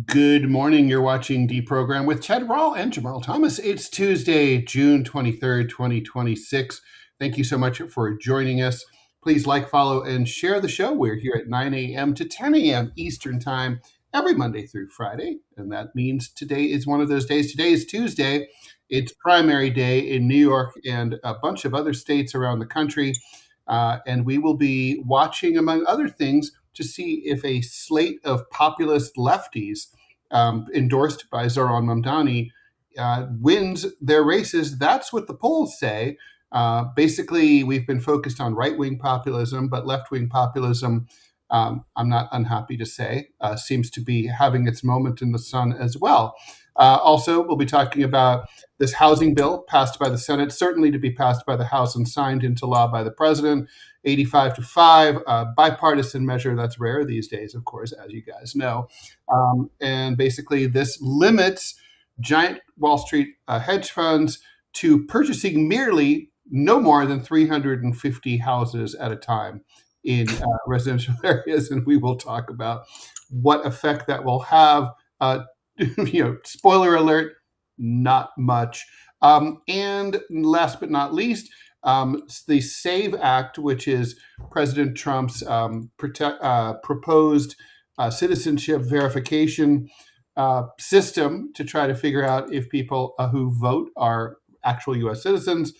Good morning. You're watching DeProgram with Ted Rall and Jamarl Thomas. It's Tuesday, June 23rd, 2026. Thank you so much for joining us. Please like, follow, and share the show. We're here at 9 a.m. to 10 a.m. Eastern Time every Monday through Friday. And that means today is one of those days. Today is Tuesday. It's primary day in New York and a bunch of other states around the country. And we will be watching, among other things, to see if a slate of populist lefties endorsed by Zohran Mamdani wins their races. That's what the polls say. Basically, we've been focused on right-wing populism, but left-wing populism, I'm not unhappy to say, seems to be having its moment in the sun as well. Also, we'll be talking about this housing bill passed by the Senate, certainly to be passed by the House and signed into law by the president, 85-5, bipartisan measure. That's rare these days, of course, as you guys know. And basically, this limits giant Wall Street hedge funds to purchasing merely no more than 350 houses at a time in residential areas. And we will talk about what effect that will have. Spoiler alert, not much. And last but not least, the SAVE Act, which is President Trump's proposed citizenship verification system to try to figure out if people who vote are actual U.S. citizens,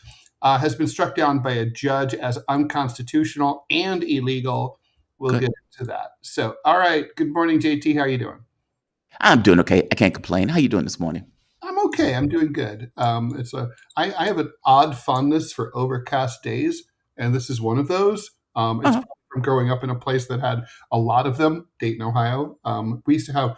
has been struck down by a judge as unconstitutional and illegal. We'll get into that. So, all right. Good morning, JT. How are you doing? I'm doing okay. I can't complain. How you doing this morning? I'm okay. I'm doing good. I have an odd fondness for overcast days, and this is one of those. It's from growing up in a place that had a lot of them, Dayton, Ohio. We used to have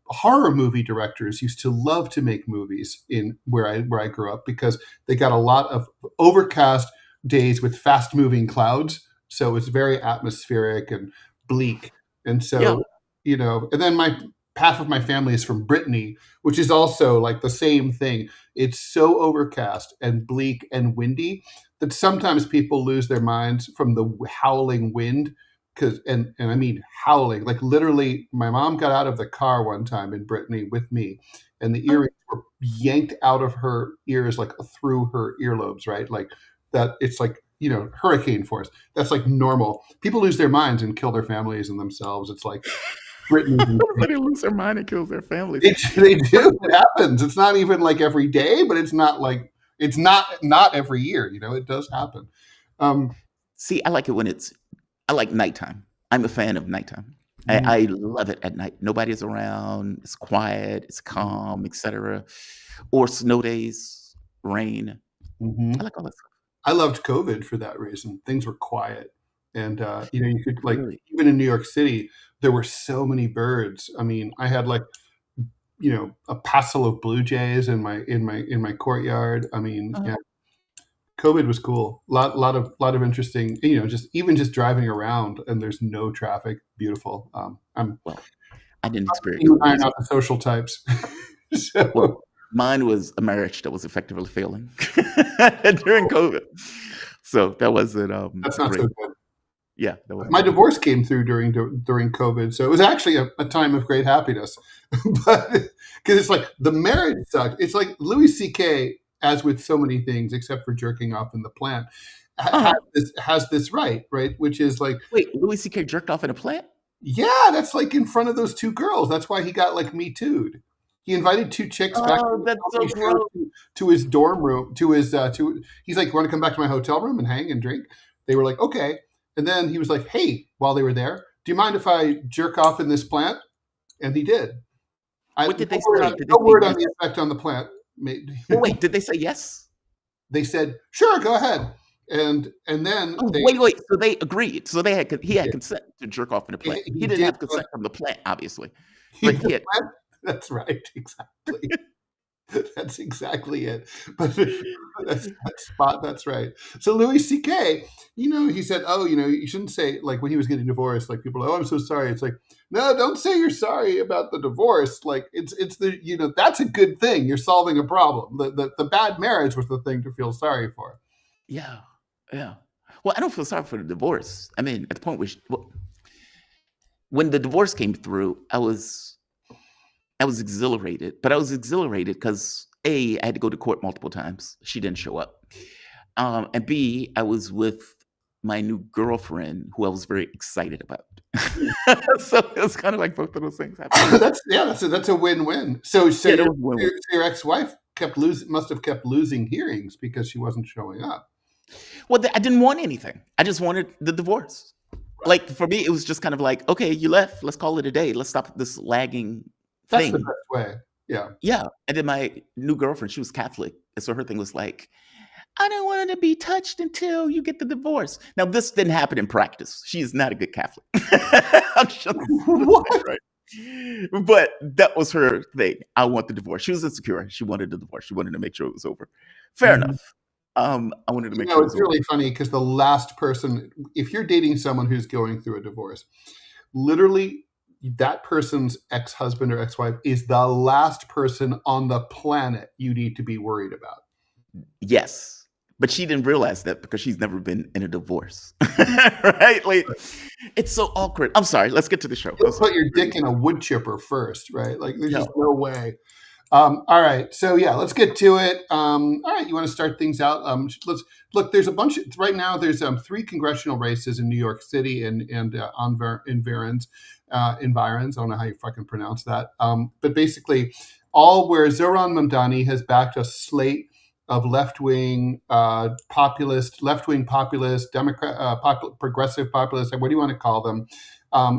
horror movie directors used to love to make movies in where I grew up because they got a lot of overcast days with fast moving clouds. So it's very atmospheric and bleak. And so, and then half of my family is from Brittany, which is also like the same thing. It's so overcast and bleak and windy that sometimes people lose their minds from the howling wind. And I mean howling, like literally. My mom got out of the car one time in Brittany with me, and the earrings were yanked out of her ears, like through her earlobes, right? Like that. It's like hurricane force. That's like normal. People lose their minds and kill their families and themselves. It's like. Everybody lose their mind and kills their families. They do. It happens. It's not even like every day, but it's not every year. It does happen. See, I like it when I like nighttime. I'm a fan of nighttime. I love it at night. Nobody's around. It's quiet. It's calm, etc. Or snow days, rain. Mm-hmm. I like all that stuff. I loved COVID for that reason. Things were quiet. And, you could even in New York City, there were so many birds. I mean, I had a passel of blue jays in my courtyard. I mean, yeah, COVID was cool. Lot of interesting, just driving around and there's no traffic. Beautiful. I didn't experience. You iron out the social types. Mine was a marriage that was effectively failing during COVID. So that wasn't. That's not great. So good. Yeah, that was my divorce came through during COVID, so it was actually a time of great happiness. But because it's like the marriage sucked. It's like Louis C.K., as with so many things, except for jerking off in the plant, has this right, which is like, wait, Louis C.K. jerked off in a plant? Yeah, that's like in front of those two girls. That's why he got like Me Too'd. He invited two chicks back to his dorm room. He's like, "Want to come back to my hotel room and hang and drink?" They were like, "Okay." And then he was like, "Hey," while they were there, "do you mind if I jerk off in this plant?" And he did. What did they say? No word on the effect on the plant. Wait, did they say yes? They said, "Sure, go ahead." And then wait. So they agreed. So he had consent to jerk off in the plant. He didn't have consent from the plant, obviously. But he had. That's right. Exactly. That's exactly it. But that's right. So Louis C.K., he said, you shouldn't say, like when he was getting divorced, like people are like, "Oh, I'm so sorry." It's like, no, don't say you're sorry about the divorce. Like it's the, that's a good thing. You're solving a problem. The bad marriage was the thing to feel sorry for. Yeah. Well, I don't feel sorry for the divorce. I mean, at the point when the divorce came through, I was I was exhilarated, but I was exhilarated because A, I had to go to court multiple times. She didn't show up. And B, I was with my new girlfriend, who I was very excited about. So it was kind of like both of those things happening. That's a win-win. So Yeah, that was a win-win. your ex-wife must have kept losing hearings because she wasn't showing up. Well, I didn't want anything. I just wanted the divorce. Like, for me, it was just kind of like, okay, you left. Let's call it a day. Let's stop this lagging That's thing. the best way. Yeah. Yeah. And then my new girlfriend, she was Catholic. And so her thing was like, I don't want her to be touched until you get the divorce. Now, this didn't happen in practice. She is not a good Catholic. I'm just What? right. But that was her thing. I want the divorce. She was insecure. She wanted the divorce. She wanted to make sure it was over. Fair enough. I wanted to make sure it was it's really funny because the last person, if you're dating someone who's going through a divorce, literally that person's ex-husband or ex-wife is the last person on the planet you need to be worried about. Yes. But she didn't realize that because she's never been in a divorce. Right? Like, it's so awkward. I'm sorry. Let's get to the show. You'll put your dick in a wood chipper first, right? Like, there's just no way. All right. So, yeah, let's get to it. All right. You want to start things out? Let's look. There's a bunch right now. There's 3 congressional races in New York City and environs. I don't know how you fucking pronounce that. But basically, all where Zohran Mamdani has backed a slate of left-wing populist, Democrat, progressive populists, what do you want to call them,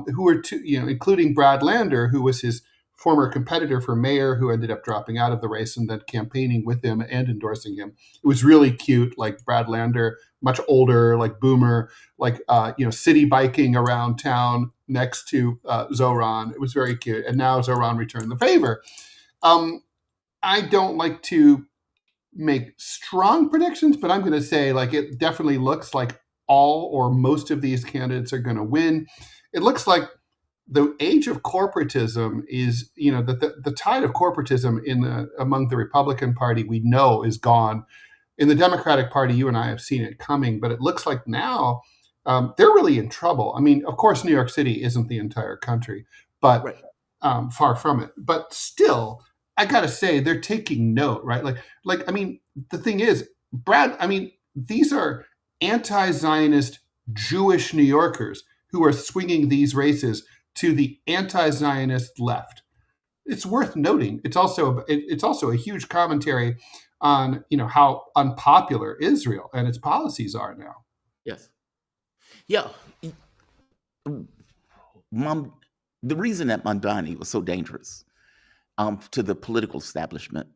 who are, including Brad Lander, who was his former competitor for mayor, who ended up dropping out of the race and then campaigning with him and endorsing him. It was really cute, like Brad Lander, much older, like boomer, like, city biking around town next to Zohran. It was very cute. And now Zohran returned the favor. I don't like to make strong predictions, but I'm going to say, like, it definitely looks like all or most of these candidates are going to win. It looks like the age of corporatism is, the tide of corporatism among the Republican Party, we know, is gone. In the Democratic Party, you and I have seen it coming, but it looks like now they're really in trouble. I mean, of course, New York City isn't the entire country, but right. Far from it. But still, I gotta say, they're taking note, right? Like, I mean, the thing is, Brad, I mean, these are anti-Zionist Jewish New Yorkers who are swinging these races to the anti-Zionist left. It's worth noting. It's also a huge commentary on, how unpopular Israel and its policies are now. Yes. Yeah. The reason that Mamdani was so dangerous to the political establishment,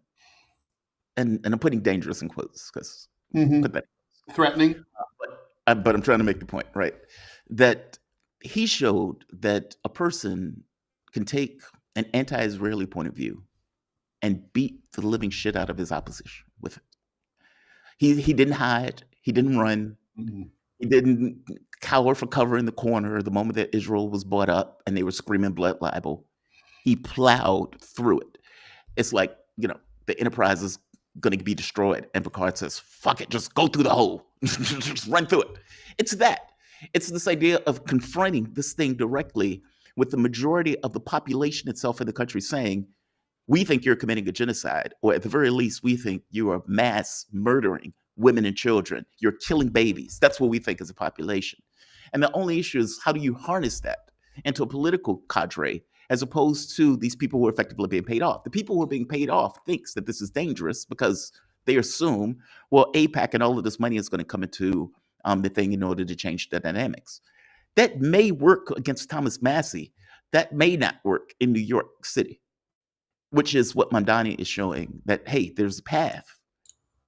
and I'm putting dangerous in quotes because threatening, but I'm trying to make the point, right? That he showed that a person can take an anti-Israeli point of view and beat the living shit out of his opposition with it. He didn't hide. He didn't run. Mm-hmm. He didn't cower for cover in the corner the moment that Israel was brought up and they were screaming blood libel. He plowed through it. It's like, the enterprise is going to be destroyed. And Picard says, fuck it, just go through the hole. Just run through it. It's that. It's this idea of confronting this thing directly with the majority of the population itself in the country saying, we think you're committing a genocide, or at the very least, we think you are mass murdering women and children. You're killing babies. That's what we think as a population. And the only issue is, how do you harness that into a political cadre as opposed to these people who are effectively being paid off? The people who are being paid off thinks that this is dangerous because they assume, well, AIPAC and all of this money is going to come into the thing in order to change the dynamics. That may work against Thomas Massie. That may not work in New York City, which is what Mamdani is showing, that, hey, there's a path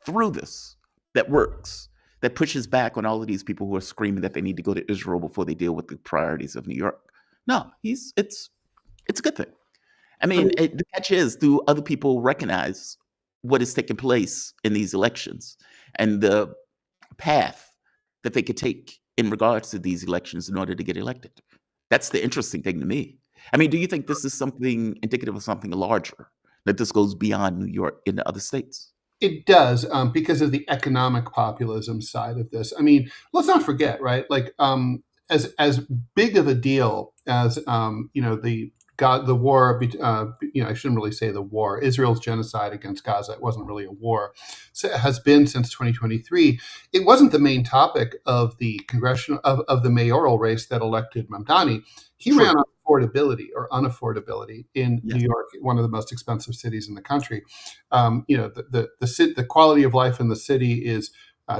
through this that works, that pushes back on all of these people who are screaming that they need to go to Israel before they deal with the priorities of New York. No, it's a good thing. I mean, the catch is, do other people recognize what is taking place in these elections and the path that they could take in regards to these elections in order to get elected? That's the interesting thing to me. I mean, do you think this is something indicative of something larger, that this goes beyond New York into other states? It does, because of the economic populism side of this. I mean, let's not forget, right? Like, as big of a deal as the the war, I shouldn't really say the war. Israel's genocide against Gaza, it wasn't really a war, so it has been since 2023. It wasn't the main topic of the congressional of the mayoral race that elected Mamdani. He True. ran on affordability or unaffordability in Yes. New York, one of the most expensive cities in the country. The quality of life in the city is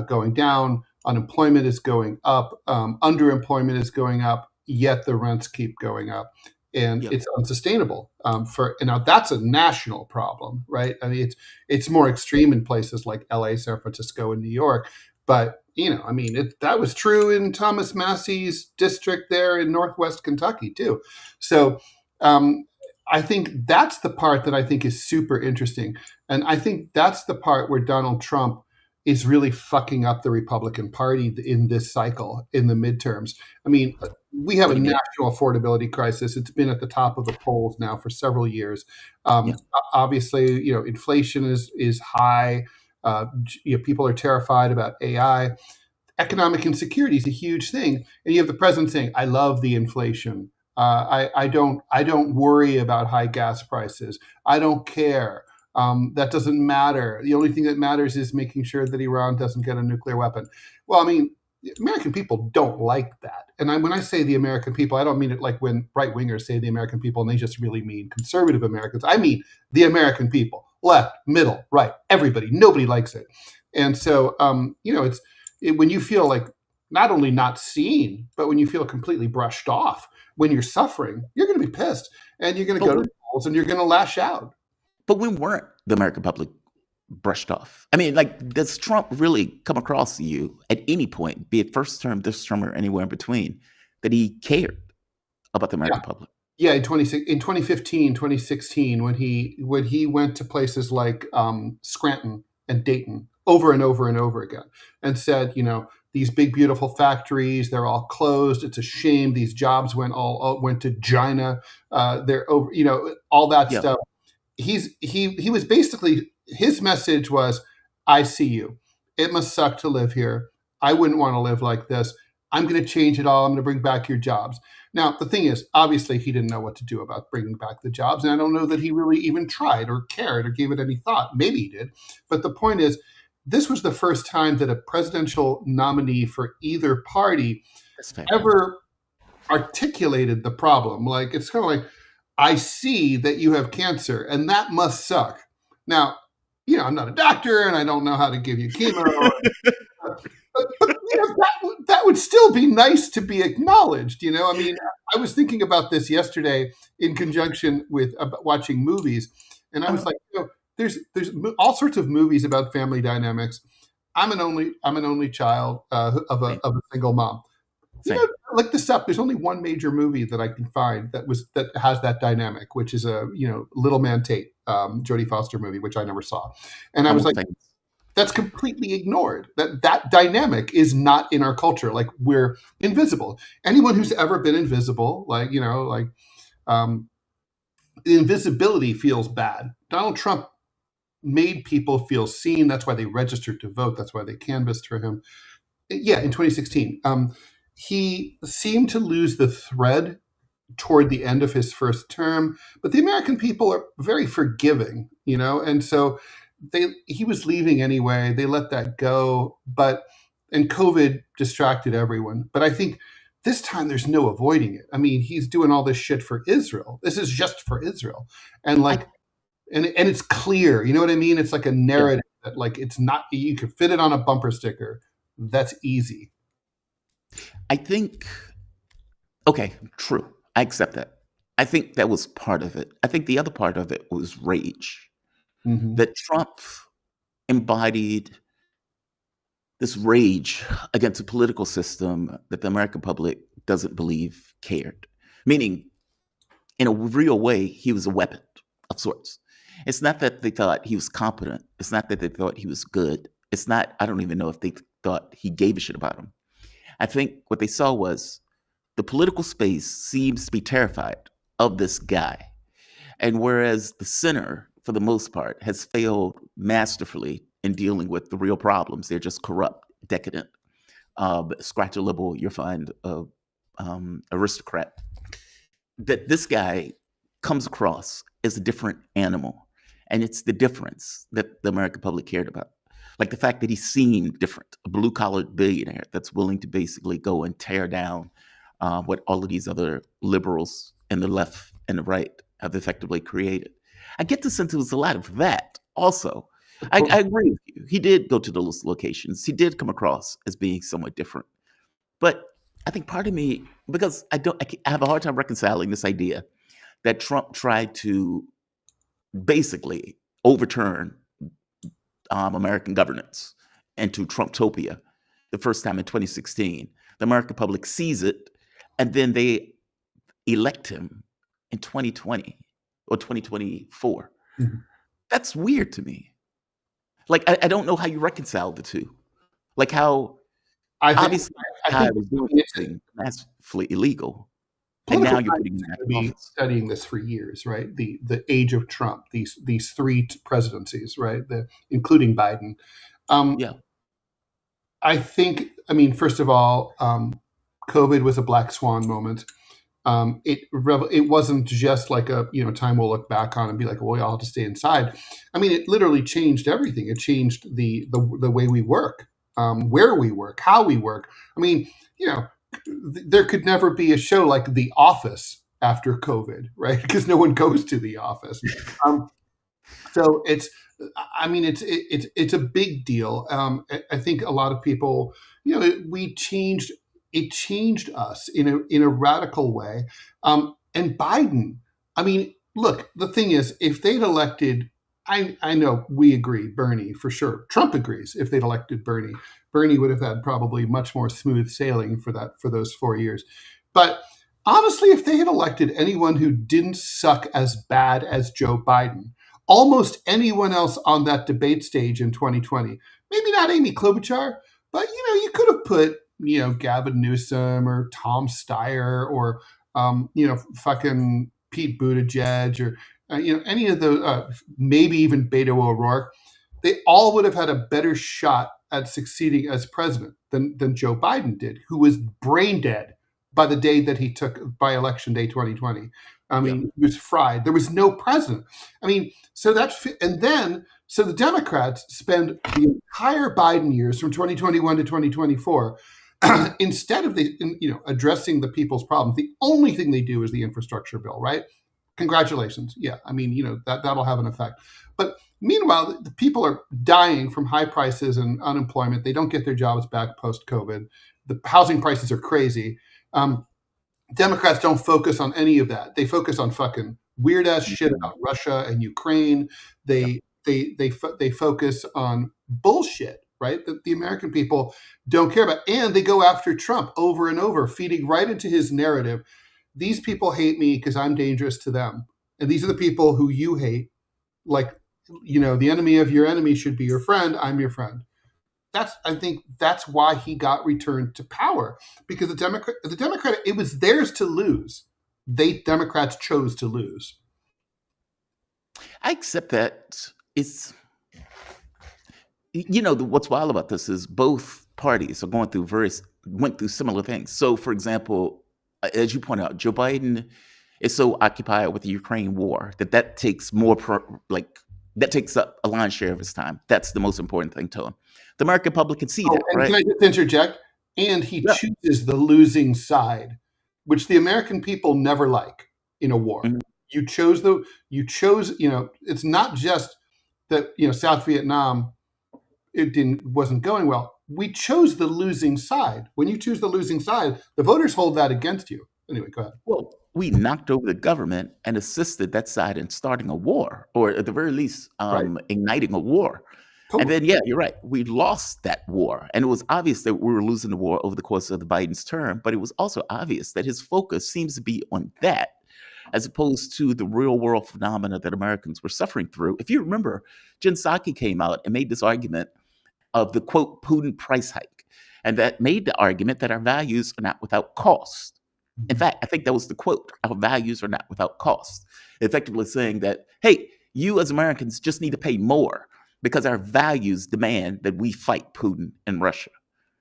going down. Unemployment is going up. Underemployment is going up. Yet the rents keep going up, and Yep. it's unsustainable. And now that's a national problem, right? I mean, it's more extreme in places like LA, San Francisco, and New York. But that was true in Thomas Massey's district there in Northwest Kentucky too. So I think that's the part that I think is super interesting, and I think that's the part where Donald Trump is really fucking up the Republican Party in this cycle in the midterms. I mean, we have What a do you mean? national affordability crisis. It's been at the top of the polls now for several years. Yeah. Obviously, inflation is high. People are terrified about AI. Economic insecurity is a huge thing, and you have the president saying, "I love the inflation. I don't worry about high gas prices. I don't care. That doesn't matter. The only thing that matters is making sure that Iran doesn't get a nuclear weapon." Well, I mean, the American people don't like that. And when I say the American people, I don't mean it like when right wingers say the American people and they just really mean conservative Americans. I mean the American people, left, middle, right, everybody. Nobody likes it. And so, when you feel like not only not seen, but when you feel completely brushed off when you're suffering, you're going to be pissed, and you're going to go to the polls and you're going to lash out. But when weren't the American public brushed off? I mean, like, does Trump really come across to you at any point, be it first term, this term, or anywhere in between, that he cared about the American public? Yeah, in 2015, 2016, when he went to places like Scranton and Dayton over and over and over again and said, these big beautiful factories, they're all closed. It's a shame. These jobs went to China. They're over, all that stuff. He was basically, his message was, I see you. It must suck to live here. I wouldn't want to live like this. I'm going to change it all. I'm going to bring back your jobs. Now, the thing is, obviously, he didn't know what to do about bringing back the jobs. And I don't know that he really even tried or cared or gave it any thought. Maybe he did. But the point is, this was the first time that a presidential nominee for either party ever articulated the problem. Like, it's kind of like, I see that you have cancer, and that must suck. Now, I'm not a doctor, and I don't know how to give you chemo. but that would still be nice to be acknowledged. I mean, I was thinking about this yesterday in conjunction with watching movies, and I was like, there's all sorts of movies about family dynamics. I'm an only child of a single mom. Look this up. There's only one major movie that I can find that has that dynamic, which is a Little Man Tate, Jodie Foster movie, which I never saw, and I was like, that's completely ignored. That dynamic is not in our culture. Like, we're invisible. Anyone who's ever been invisible, the invisibility feels bad. Donald Trump made people feel seen. That's why they registered to vote. That's why they canvassed for him. Yeah, in 2016. He seemed to lose the thread toward the end of his first term, but the American people are very forgiving, and so he was leaving anyway. They let that go, and COVID distracted everyone. But I think this time there's no avoiding it. I mean, he's doing all this shit for Israel. This is just for Israel, and and it's clear. You know what I mean? It's like a narrative that, like, it's not. You could fit it on a bumper sticker. That's easy. I think, okay, true. I accept that. I think that was part of it. I think the other part of it was rage. Mm-hmm. That Trump embodied this rage against a political system that the American public doesn't believe cared. Meaning, in a real way, he was a weapon of sorts. It's not that they thought he was competent. It's not that they thought he was good. It's not, I don't even know if they thought he gave a shit about him. I think what they saw was the political space seems to be terrified of this guy. And whereas the center, for the most part, has failed masterfully in dealing with the real problems, they're just corrupt, decadent, scratch a liberal, you'll find a aristocrat. That this guy comes across as a different animal. And it's the difference that the American public cared about. Like the fact that he seemed different, a blue-collar billionaire that's willing to basically go and tear down what all of these other liberals and the left and the right have effectively created. I get the sense it was a lot of that also. I agree with you. He did go to those locations. He did come across as being somewhat different. But I think part of me, because I have a hard time reconciling this idea that Trump tried to basically overturn American governance into Trumptopia the first time in 2016. The American public sees it, and then they elect him in 2020 or 2024. Mm-hmm. That's weird to me. Like, I don't know how you reconcile the two. Like how obviously I was doing something that's illegal. And now you're putting him back in office. Studying this for years, right? The age of Trump, these three presidencies, right? Including Biden. Yeah. I think, first of all, COVID was a black swan moment. It wasn't just like a time we'll look back on and be like, well, we all have to stay inside. It literally changed everything. It changed the way we work, where we work, how we work. There could never be a show like The Office after COVID, right? Because no one goes to the office. So it's a big deal. I think a lot of people, it changed us in a radical way. And Biden, look, the thing is, if they'd elected, I know we agree, Bernie for sure. Trump agrees. If they'd elected Bernie would have had probably much more smooth sailing for those 4 years. But honestly, if they had elected anyone who didn't suck as bad as Joe Biden, almost anyone else on that debate stage in 2020, maybe not Amy Klobuchar, but you could have put Gavin Newsom or Tom Steyer or fucking Pete Buttigieg or any of those, maybe even Beto O'Rourke. They all would have had a better shot at succeeding as president than Joe Biden did, who was brain dead by the day that he took by election day 2020. He was fried. There was no president. So the Democrats spend the entire Biden years from 2021 to 2024 instead of addressing the people's problems. The only thing they do is the infrastructure bill, right? Congratulations. Yeah, that'll have an effect. But meanwhile, the people are dying from high prices and unemployment. They don't get their jobs back post-COVID. The housing prices are crazy. Democrats don't focus on any of that. They focus on fucking weird ass shit about Russia and Ukraine. They focus on bullshit, right? That the American people don't care about, and they go after Trump over and over, feeding right into his narrative. These people hate me because I'm dangerous to them, and these are the people who you hate. Like, the enemy of your enemy should be your friend. I'm your friend. I think that's why he got returned to power, because the Democrat, it was theirs to lose. Democrats chose to lose. I accept that. It's, what's wild about this is both parties are went through similar things. So, for example, as you point out, Joe Biden is so occupied with the Ukraine war that takes that takes up a lion's share of his time. That's the most important thing to him. The American public can see that, right? Can I just interject? And he chooses the losing side, which the American people never like in a war. Mm-hmm. You chose, it's not just that, South Vietnam, wasn't going well. We chose the losing side. When you choose the losing side, the voters hold that against you. Anyway, go ahead. Well, we knocked over the government and assisted that side in starting a war, or at the very least, igniting a war. Totally. And then, you're right. We lost that war. And it was obvious that we were losing the war over the course of the Biden's term, but it was also obvious that his focus seems to be on that, as opposed to the real world phenomena that Americans were suffering through. If you remember, Jen Psaki came out and made this argument of the, quote, Putin price hike. And that made the argument that our values are not without cost. In fact, I think that was the quote, our values are not without cost. Effectively saying that, hey, you as Americans just need to pay more because our values demand that we fight Putin and Russia,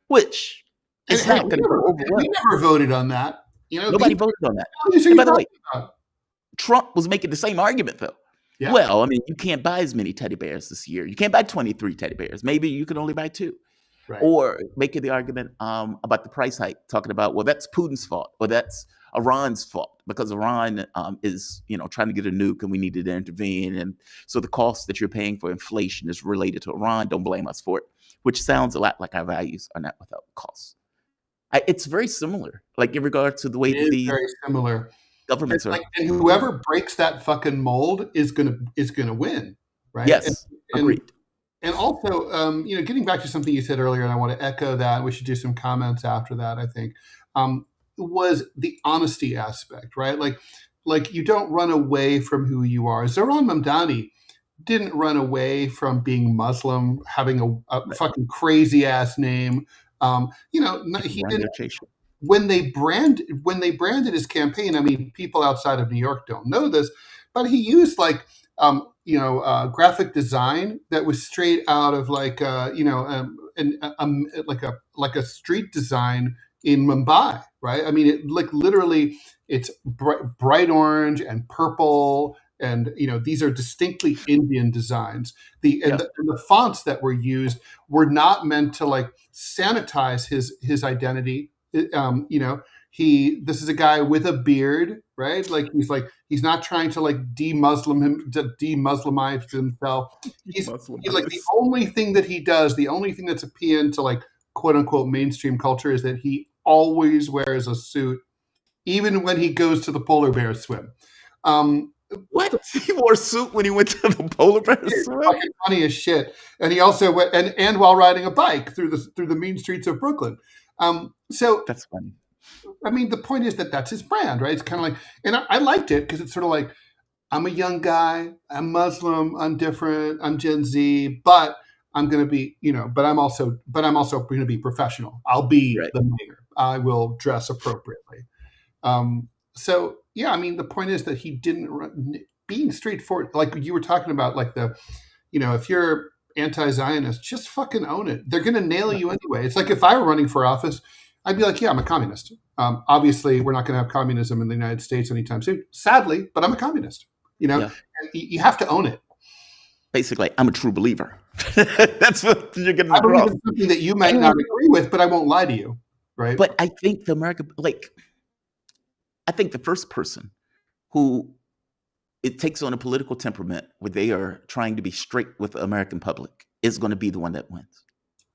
which is not going to go over well. We never voted on that. Nobody voted on that. And by the way, Trump was making the same argument, though. Yeah. Well, I mean, you can't buy as many teddy bears this year. You can't buy 23 teddy bears. Maybe you can only buy 2. Right. Or making the argument about the price hike, talking about, well, that's Putin's fault, or that's Iran's fault, because Iran is, trying to get a nuke and we needed to intervene. And so the cost that you're paying for inflation is related to Iran. Don't blame us for it, which sounds a lot like our values are not without costs. It's very similar, like in regard to the way that these very similar governments are. And whoever breaks that fucking mold is gonna win, right? Yes, agreed. And also, getting back to something you said earlier, and I want to echo that. We should do some comments after that, I think, was the honesty aspect, right? Like you don't run away from who you are. Zohran Mamdani didn't run away from being Muslim, having a fucking crazy ass name. He didn't. When they branded his campaign, I mean, people outside of New York don't know this, but he used graphic design that was straight out of like a street design in Mumbai, right? I mean, it's bright orange and purple, and these are distinctly Indian designs. The fonts that were used were not meant to like sanitize his identity. This is a guy with a beard, right? Like he's not trying to like de-Muslimize himself. He's like the only thing that he does, the only thing that's appealing to like quote unquote mainstream culture is that he always wears a suit, even when he goes to the polar bear swim. What? He wore a suit when he went to the polar bear swim? Fucking funny as shit. And he also went and while riding a bike through the mean streets of Brooklyn. So that's funny. I mean, the point is that that's his brand, right? It's kind of like, and I liked it because it's sort of like, I'm a young guy, I'm Muslim, I'm different, I'm Gen Z, but I'm going to be, but I'm also going to be professional. I'll be the mayor. I will dress appropriately. So yeah, I mean, the point is that he didn't being straightforward, like you were talking about, like if you're anti-Zionist, just fucking own it. They're going to nail you anyway. It's like if I were running for office, I'd be like, yeah, I'm a communist. Obviously, we're not going to have communism in the United States anytime soon, sadly, but I'm a communist. You have to own it. Basically, I'm a true believer. That's what you're going to I believe in something that you might not agree with, but I won't lie to you, right? But I think I think the first person who it takes on a political temperament where they are trying to be straight with the American public is going to be the one that wins.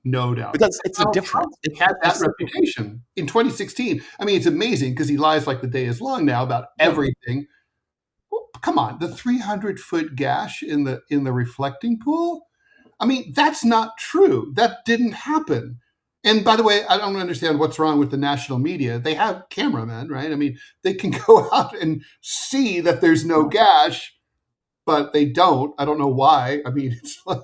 No doubt. Because it's a difference. He had that reputation in 2016. I mean, it's amazing because he lies like the day is long now about everything. Well, come on, the 300-foot gash in the reflecting pool? I mean, that's not true. That didn't happen. And by the way, I don't understand what's wrong with the national media. They have cameramen, right? I mean, they can go out and see that there's no gash, but they don't. I don't know why. I mean, it's like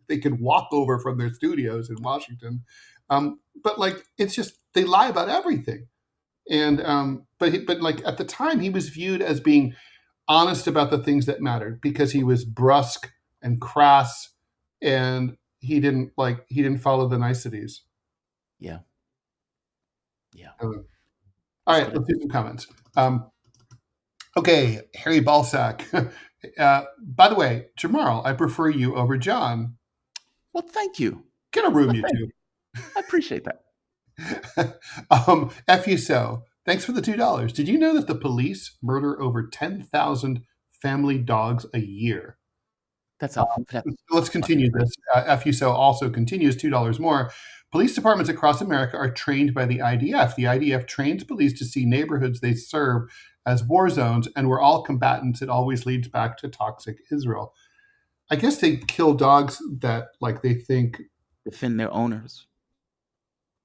they could walk over from their studios in Washington. But like, it's just, they lie about everything. And, but like at the time he was viewed as being honest about the things that mattered because he was brusque and crass and he didn't follow the niceties. Yeah. All right, let's do some comments. Okay, Harry Balsack. By the way, Jamarl, I prefer you over John. Well, thank you. Get a room, you two. I appreciate that. F you so. Thanks for the $2. Did you know that the police murder over 10,000 family dogs a year? That's awesome. Let's continue this. F you so also continues, $2 more. Police departments across America are trained by the IDF. The IDF trains police to see neighborhoods they serve as war zones, and we're all combatants. It always leads back to toxic Israel. I guess they kill dogs that, like, they think defend their owners.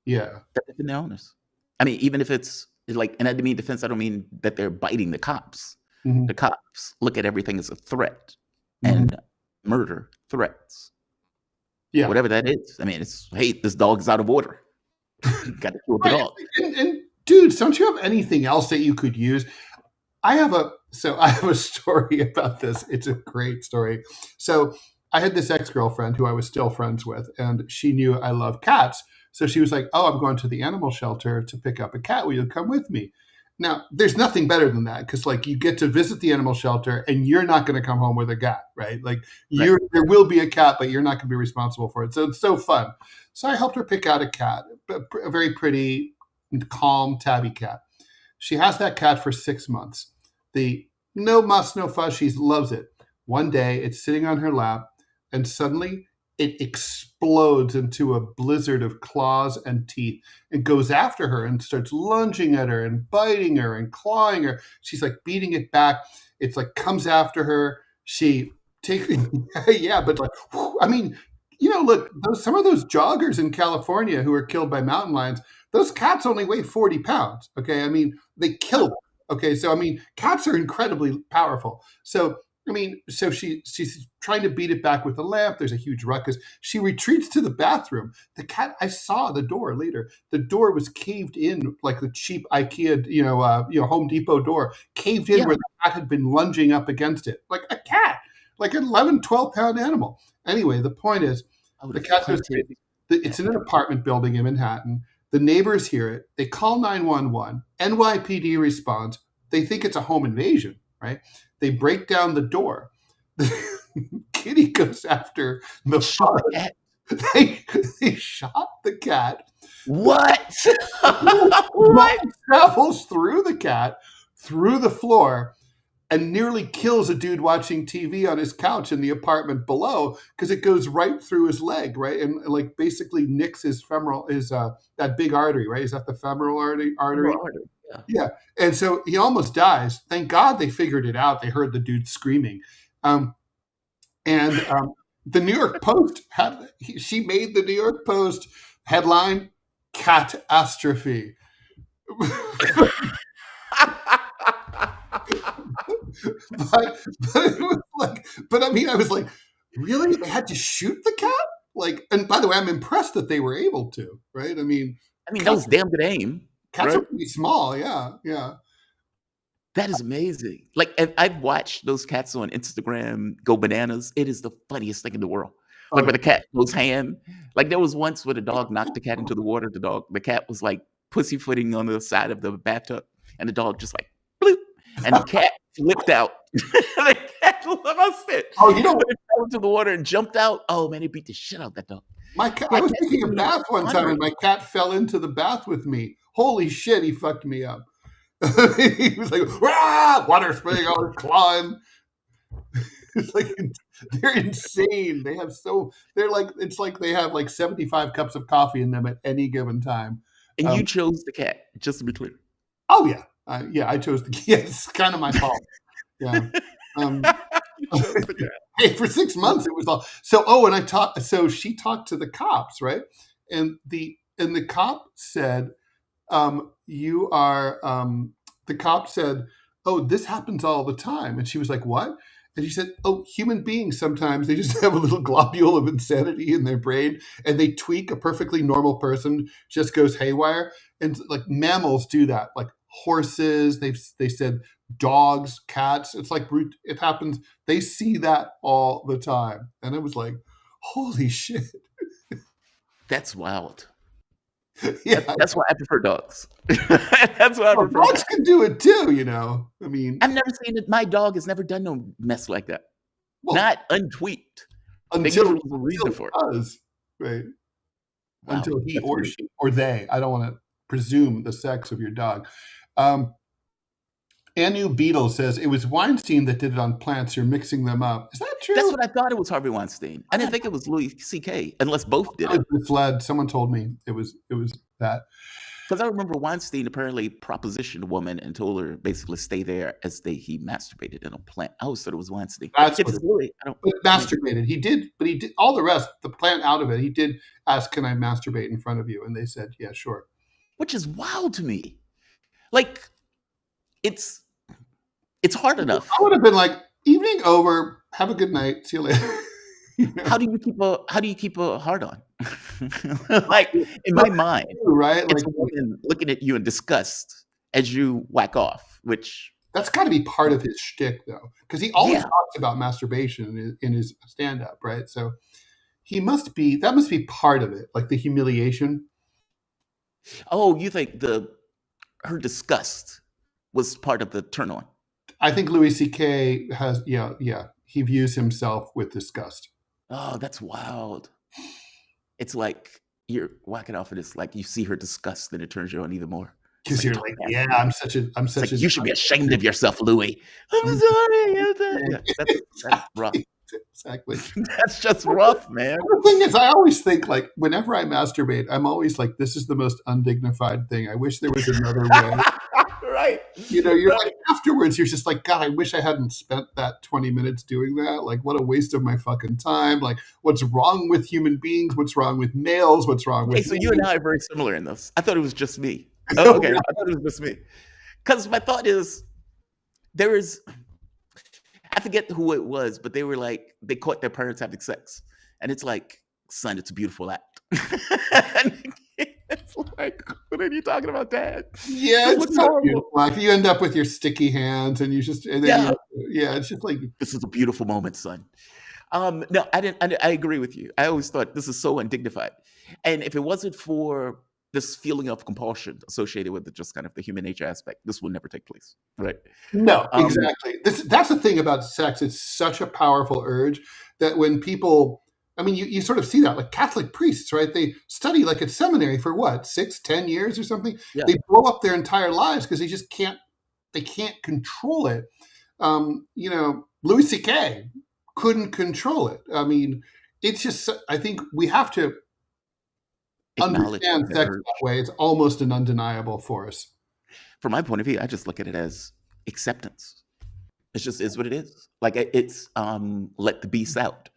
Yeah, defend their owners. I mean, even if it's like, and I mean defense, I don't mean that they're biting the cops. Mm-hmm. The cops look at everything as a threat, and murder threats. Yeah, whatever that is. I mean, it's, hey, this dog's out of order. Got to kill the dog. And dudes, don't you have anything else that you could use? I have a story about this. It's a great story. So I had this ex-girlfriend who I was still friends with, and she knew I love cats. So she was like, oh, I'm going to the animal shelter to pick up a cat. Will you come with me? Now, there's nothing better than that because, like, you get to visit the animal shelter and you're not going to come home with a cat, right? Like, Right. there will be a cat, but you're not going to be responsible for it. So it's so fun. So I helped her pick out a cat, a very pretty, calm tabby cat. She has that cat for 6 months. The no muss, no fuss. She loves it. One day, it's sitting on her lap, and suddenly it explodes into a blizzard of claws and teeth and goes after her and starts lunging at her and biting her and clawing her. She's like beating it back. It's like comes after her. She takes, yeah, but like, I mean, look, some of those joggers in California who are killed by mountain lions, those cats only weigh 40 pounds. Okay. I mean, they kill them. Okay. So, I mean, cats are incredibly powerful. So, I mean, so she's trying to beat it back with a lamp. There's a huge ruckus. She retreats to the bathroom. The cat, I saw the door later. The door was caved in like the cheap IKEA, Home Depot door, caved in Yeah. where the cat had been lunging up against it. Like a cat, like an 11, 12-pound animal. Anyway, the point is, the cat goes crazy. It's in an apartment building in Manhattan. The neighbors hear it. They call 911. NYPD responds. They think it's a home invasion, right? They break down the door. Kitty goes after the father. They shot the cat. What? What? Travels through the cat, through the floor, and nearly kills a dude watching TV on his couch in the apartment below because it goes right through his leg, right? And like basically nicks his femoral, that big artery, right? Is that the femoral artery? Yeah. Yeah. And so he almost dies. Thank God they figured it out. They heard the dude screaming. The New York Post she made the New York Post headline, catastrophe. but I mean, I was like, really? They had to shoot the cat? Like, and by the way, I'm impressed that they were able to, right? I mean, that was damn good aim. Cats right? are pretty small, yeah. That is amazing. Like, and I've watched those cats on Instagram go bananas. It is the funniest thing in the world. Like when the cat goes ham. Like there was once where the dog knocked the cat into the water. The cat was like pussyfooting on the side of the bathtub, and the dog just like bloop, and the cat flipped out. The cat lost it. Oh, it fell into the water and jumped out. Oh man, it beat the shit out of that dog. I was taking a bath one time, and my cat fell into the bath with me. Holy shit, he fucked me up. He was like, "Rah!" Water spraying all his clawing. It's like they're insane. It's like they have like 75 cups of coffee in them at any given time. And you chose the cat, just to be clear. Oh yeah, I chose the cat. Yeah, it's kind of my fault. Yeah. Hey, for 6 months it was all so. Oh, and so she talked to the cops, right? And the cop said, "You are." The cop said, "Oh, this happens all the time," and she was like, "What?" And he said, "Oh, human beings sometimes they just have a little globule of insanity in their brain, and they tweak. A perfectly normal person just goes haywire, and like mammals do that. Like horses, they said dogs, cats. It's like it happens. They see that all the time." And I was like, "Holy shit!" That's wild. Yeah, that's why I prefer dogs. That's why I prefer dogs can do it too. I mean, I've never seen it. My dog has never done no mess like that. Well, not untweaked. Until there's a reason for it. Does, right? Wow, until he or weird. She or they. I don't want to presume the sex of your dog. Anu Beetle says it was Weinstein that did it on plants. You're mixing them up. Is that true? That's what I thought. It was Harvey Weinstein. I didn't think it was Louis C.K. unless both did it. Misled. Someone told me it was that. Because I remember Weinstein apparently propositioned a woman and told her basically stay there as he masturbated in a plant. I always thought it was Weinstein. That's what Louis. Masturbated. He did, but he did all the rest. The plant out of it. He did ask, "Can I masturbate in front of you?" And they said, "Yeah, sure." Which is wild to me. Like, it's hard enough. I would have been like, "Evening over. Have a good night. See you later." How do you keep a heart on? Like in my mind, right? It's a woman looking at you in disgust as you whack off. Which that's got to be part of his shtick, though, because he always talks about masturbation in his stand-up, right? So that must be part of it, like the humiliation. Oh, you think her disgust was part of the turn on. I think Louis C.K. has, he views himself with disgust. Oh, that's wild. It's like you're whacking off of this, like you see her disgust, and it turns you on even more. Because you're like, I'm such a. You should be ashamed of yourself, Louis. I'm sorry. That's rough. Exactly. That's just rough, man. The thing is, I always think, like, whenever I masturbate, I'm always like, this is the most undignified thing. I wish there was another way. Right. You're like, afterwards, you're just like, God, I wish I hadn't spent that 20 minutes doing that. Like, what a waste of my fucking time. Like, what's wrong with human beings? What's wrong with males? What's wrong with... Hey, so you and I are very similar in this. I thought it was just me. Oh, okay. I thought it was just me. Because my thought is, I forget who it was, but they were like, they caught their parents having sex. And it's like, son, it's a beautiful act. It's like, what are you talking about, Dad? Yeah, it's not beautiful. Like, you end up with your sticky hands, and it's just like, this is a beautiful moment, son. No, I agree with you. I always thought this is so undignified. And if it wasn't for this feeling of compulsion associated with just kind of the human nature aspect, this would never take place, right? No, exactly. That's the thing about sex. It's such a powerful urge that when people, I mean, you sort of see that, like Catholic priests, right? They study like at seminary for what, 6-10 years or something? Yeah. They blow up their entire lives because they can't control it. Louis C.K. couldn't control it. I mean, it's just, I think we have to understand sex that way. It's almost an undeniable force. From my point of view, I just look at it as acceptance. It just is what it is. Like, it's let the beast out.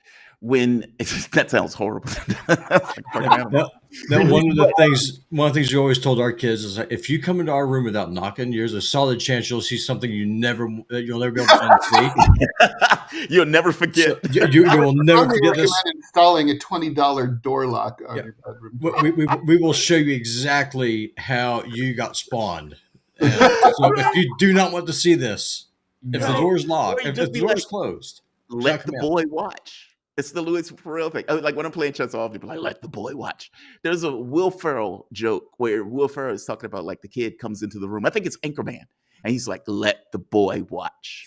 When that sounds horrible. Now, one of the things you always told our kids is that if you come into our room without knocking, there's a solid chance you'll see something you'll never be able to see. You'll never forget. So you will never forget this. Installing a $20 door lock on your bedroom. We will show you exactly how you got spawned. And so if you do not want to see this, if the door's locked, if the door's closed, let the boy watch. It's the Louis Ferrell thing. Like when I'm playing chess, I'll be like, let the boy watch. There's a Will Ferrell joke where Will Ferrell is talking about, like, the kid comes into the room. I think it's Anchorman. And he's like, let the boy watch.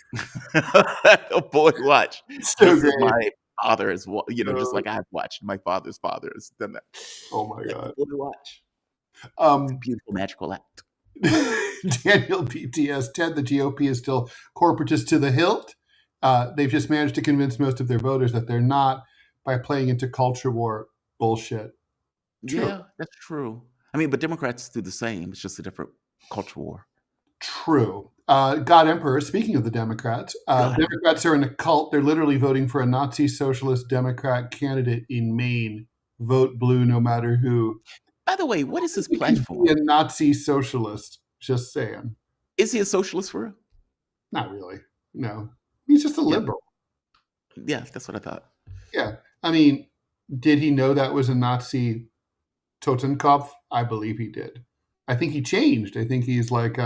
Let the boy watch. So great. My father is, just like I've watched. My father's father has done that. Oh, my God. Let the boy watch. It's a beautiful, magical act. Daniel BTS, Ted, the GOP is still corporatist to the hilt. They've just managed to convince most of their voters that they're not by playing into culture war bullshit. True. Yeah, that's true. I mean, but Democrats do the same. It's just a different culture war. True. God Emperor, speaking of the Democrats, Democrats are in a cult. They're literally voting for a Nazi socialist Democrat candidate in Maine. Vote blue no matter who. By the way, what is his platform? A Nazi socialist. Just saying. Is he a socialist for real? Not really. No. He's just a liberal. Yeah, that's what I thought. Yeah. I mean, did he know that was a Nazi Totenkopf? I believe he did. I think he changed. I think he's like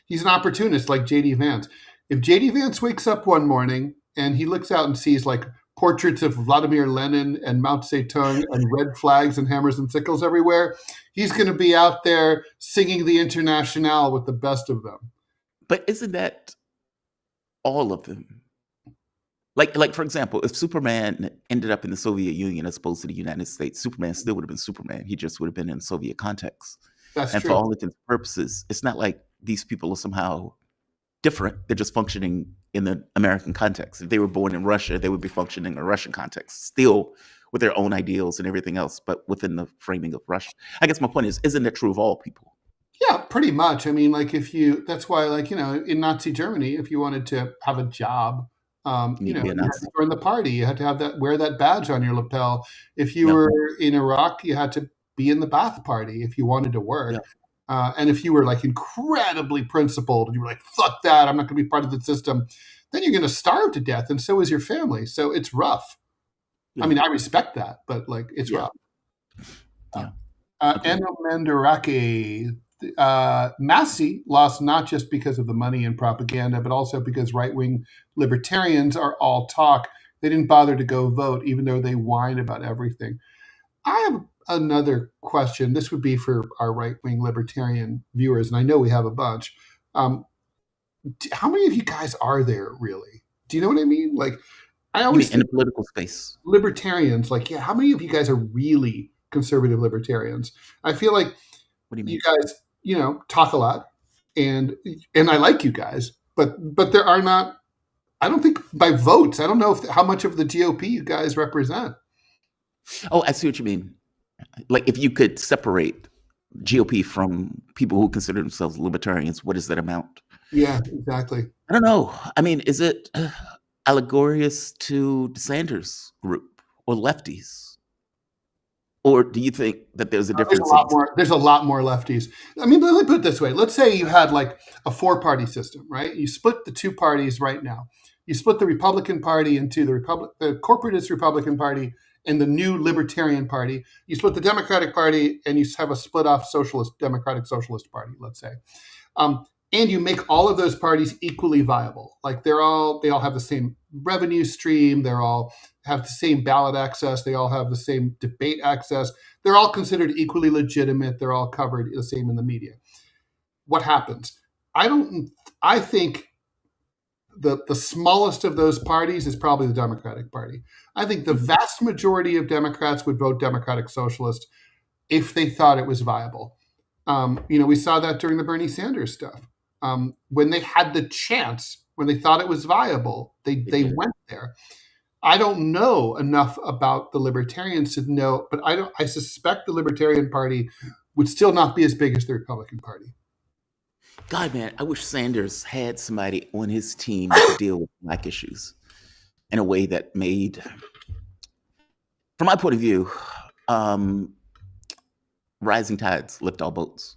he's an opportunist like J.D. Vance. If J.D. Vance wakes up one morning and he looks out and sees like portraits of Vladimir Lenin and Mao Zedong and red flags and hammers and sickles everywhere, he's going to be out there singing the Internationale with the best of them. But isn't that all of them? Like for example, if Superman ended up in the Soviet Union as opposed to the United States, Superman still would have been Superman. He just would have been in Soviet context. That's and true. For all intents and purposes, it's not like these people are somehow different. They're just functioning in the American context. If they were born in Russia, they would be functioning in a Russian context, still with their own ideals and everything else, but within the framing of Russia. I guess my point is, isn't that true of all people? Yeah, pretty much. I mean, like that's why, like, in Nazi Germany, if you wanted to have a job, you had to join the party. You had to have wear that badge on your lapel. If you were in Iraq, you had to be in the Ba'ath Party if you wanted to work. Yeah. And if you were like incredibly principled and you were like, fuck that, I'm not going to be part of the system, then you're going to starve to death. And so is your family. So it's rough. Yeah. I mean, I respect that, but like, it's rough. Yeah. Eno Mandarake, Massey lost not just because of the money and propaganda, but also because right-wing libertarians are all talk. They didn't bother to go vote, even though they whine about everything. I have another question. This would be for our right-wing libertarian viewers, and I know we have a bunch. how many of you guys are there really? Do you know what I mean? Like, I You always mean in think the political space? libertarians, like, yeah, how many of you guys are really conservative libertarians? I feel like What do you you mean? guys, talk a lot, and I like you guys, but there are not. I don't think by votes. I don't know how much of the GOP you guys represent. Oh, I see what you mean. Like if you could separate GOP from people who consider themselves libertarians, what is that amount? Yeah, exactly. I don't know. I mean, is it allegorious to the Sanders group or lefties? Or do you think that there's a There's a difference lot more. There's a lot more lefties. I mean, let me put it this way. Let's say you had like a 4-party system, right? You split the two parties right now. You split the Republican Party into the corporatist Republican Party and the new Libertarian Party. You split the Democratic Party and you have a split off democratic-socialist party, let's say. And you make all of those parties equally viable. Like they all have the same revenue stream. They all have the same ballot access. They all have the same debate access. They're all considered equally legitimate. They're all covered the same in the media. What happens? I think the smallest of those parties is probably the Democratic Party. I think the vast majority of Democrats would vote Democratic Socialist if they thought it was viable. We saw that during the Bernie Sanders stuff. When they had the chance, when they thought it was viable, they went there. I don't know enough about the libertarians to know, but I suspect the Libertarian Party would still not be as big as the Republican Party. God, man, I wish Sanders had somebody on his team that could deal with Black issues in a way that made, from my point of view, rising tides lift all boats.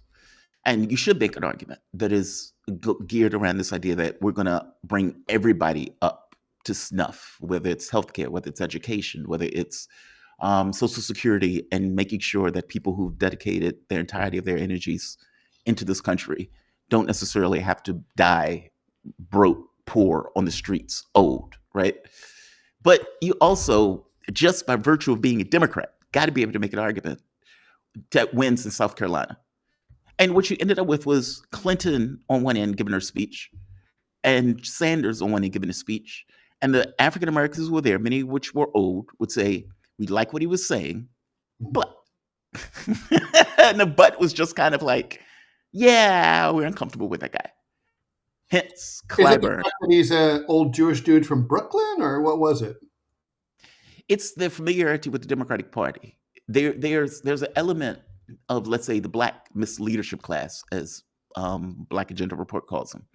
And you should make an argument that is geared around this idea that we're going to bring everybody up to snuff, whether it's healthcare, whether it's education, whether it's Social Security, and making sure that people who've dedicated their entirety of their energies into this country don't necessarily have to die broke, poor, on the streets, old, right? But you also, just by virtue of being a Democrat, got to be able to make an argument that wins in South Carolina. And what you ended up with was Clinton on one end giving her speech, and Sanders on one end giving a speech. And the African Americans who were there, many of which were old, would say, we like what he was saying, but. And the but was just kind of like, yeah, we're uncomfortable with that guy. Hence, Clyburn. He's an old Jewish dude from Brooklyn, or what was it? It's the familiarity with the Democratic Party. There's an element of, let's say, the Black misleadership class, as Black Agenda Report calls them,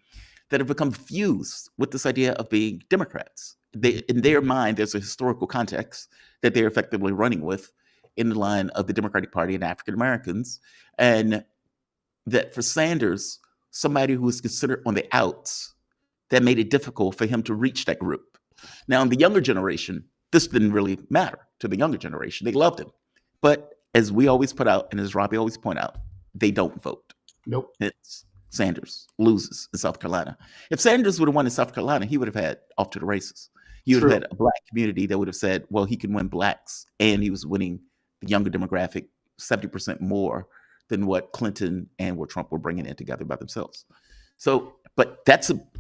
that have become fused with this idea of being Democrats. In their mind, there's a historical context that they're effectively running with in the line of the Democratic Party and African Americans. And that for Sanders, somebody who was considered on the outs, that made it difficult for him to reach that group. Now, in the younger generation, this didn't really matter to the younger generation. They loved him. But as we always put out, and as Robbie always point out, they don't vote. Nope. It's Sanders loses in South Carolina. If Sanders would have won in South Carolina, he would have had off to the races. He would have had a Black community that would have said, well, he can win Blacks, and he was winning the younger demographic 70% more than what Clinton and what Trump were bringing in together by themselves. So, but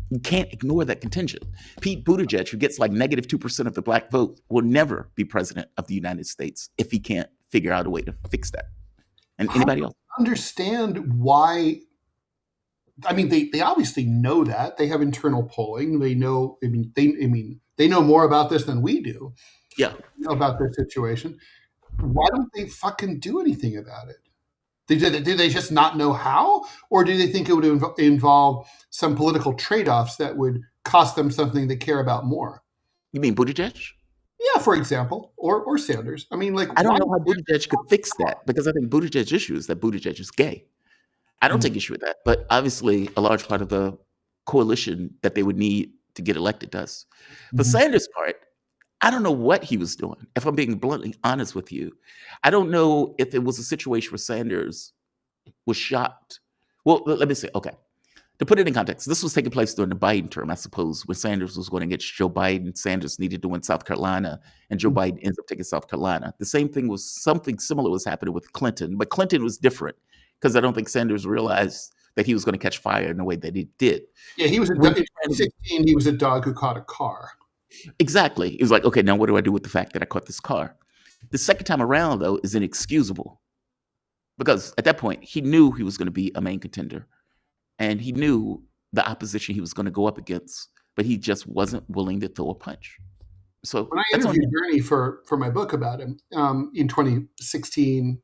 you can't ignore that contingent. Pete Buttigieg, who gets like negative 2% of the Black vote, will never be president of the United States if he can't figure out a way to fix that. And anybody else? Understand why? I mean, they obviously know that. They have internal polling. They know. They know more about this than we do. Yeah, about their situation. Why don't they fucking do anything about it? Do they just not know how, or do they think it would involve some political trade-offs that would cost them something they care about more? You mean Buttigieg? Yeah, for example, or Sanders. I mean, like, I don't know how Buttigieg could fix that, because I think Buttigieg's issue is that Buttigieg is gay. I don't take issue with that, but obviously a large part of the coalition that they would need to get elected does. For Sanders' part, I don't know what he was doing. If I'm being bluntly honest with you, I don't know if it was a situation where Sanders was shocked. Well, let me say, okay, to put it in context, this was taking place during the Biden term, I suppose, when Sanders was going against Joe Biden. Sanders needed to win South Carolina, and Joe Biden ends up taking South Carolina. The same thing was, something similar was happening with Clinton, but Clinton was different because I don't think Sanders realized that he was going to catch fire in the way that he did. Yeah, he was in 2016. He was a dog who caught a car. Exactly. He was like, okay, now what do I do with the fact that I caught this car? The second time around, though, is inexcusable because at that point, he knew he was going to be a main contender and he knew the opposition he was going to go up against, but he just wasn't willing to throw a punch. So when I interviewed Bernie for my book about him in 2015,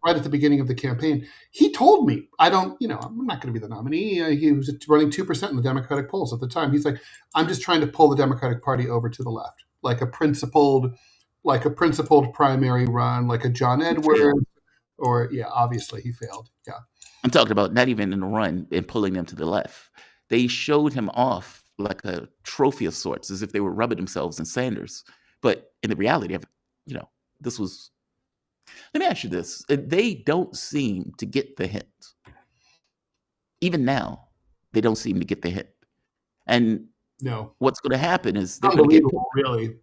right at the beginning of the campaign, he told me, I'm not going to be the nominee. He was running 2% in the Democratic polls at the time. He's like, I'm just trying to pull the Democratic Party over to the left, like a principled primary run, like a John Edwards, or obviously he failed. Yeah. I'm talking about not even in the run and pulling them to the left. They showed him off like a trophy of sorts, as if they were rubbing themselves in Sanders. But in the reality of it, this was. Let me ask you this: they don't seem to get the hint. Even now, they don't seem to get the hint. And no, what's going to happen is they're going to get. Really,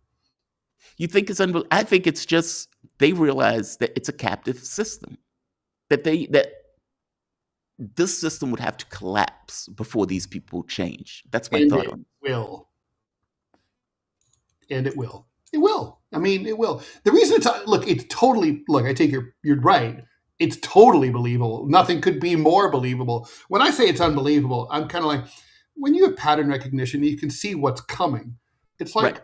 you think it's unbelievable? I think it's just they realize that it's a captive system. That this system would have to collapse before these people change. That's my thought on it. It will. It will. I mean, it will. The reason it's totally, I take you're right. It's totally believable. Nothing could be more believable. When I say it's unbelievable, I'm kind of like, when you have pattern recognition, you can see what's coming. It's like,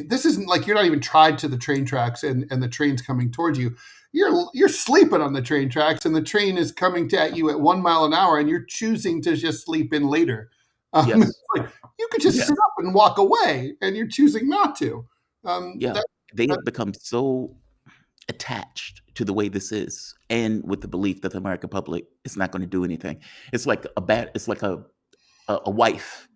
this isn't like you're not even tied to the train tracks and the train's coming towards you. You're sleeping on the train tracks and the train is coming at you at 1 mile an hour and you're choosing to just sleep in later. Yes. You could just sit up and walk away and you're choosing not to. They have become so attached to the way this is and with the belief that the American public is not going to do anything. It's like a wife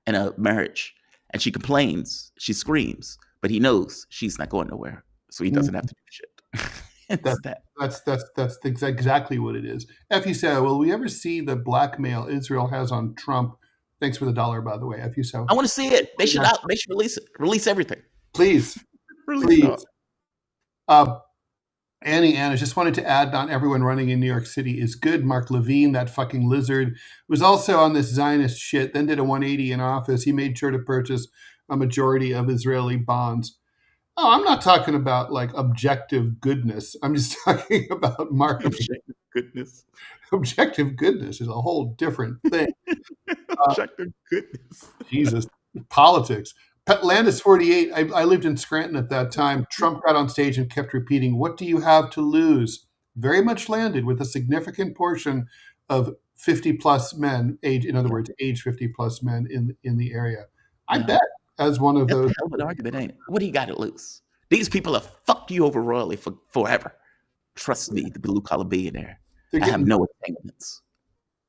in a marriage and she complains, she screams, but he knows she's not going nowhere. So he doesn't have to do shit. That's exactly what it is. Effie said, will we ever see the blackmail Israel has on Trump? Thanks for the $1, by the way. Effie said, I want to see it. They should release it. Release everything. Please. Please. Anna just wanted to add, not everyone running in New York City is good. Mark Levine, that fucking lizard, was also on this Zionist shit, then did a 180 in office. He made sure to purchase a majority of Israeli bonds. Oh, I'm not talking about like objective goodness. I'm just talking about marketing. Objective goodness. Objective goodness is a whole different thing. Objective goodness. Jesus. Politics. Petlandis 48. I lived in Scranton at that time. Trump got on stage and kept repeating, "What do you have to lose?" Very much landed with a significant portion of 50 plus men, age 50 plus men in the area. I bet as one of those. That's a hell of an argument, ain't it? What do you got to lose? These people have fucked you over royally for forever. Trust me, the blue collar billionaire. I have no entanglements.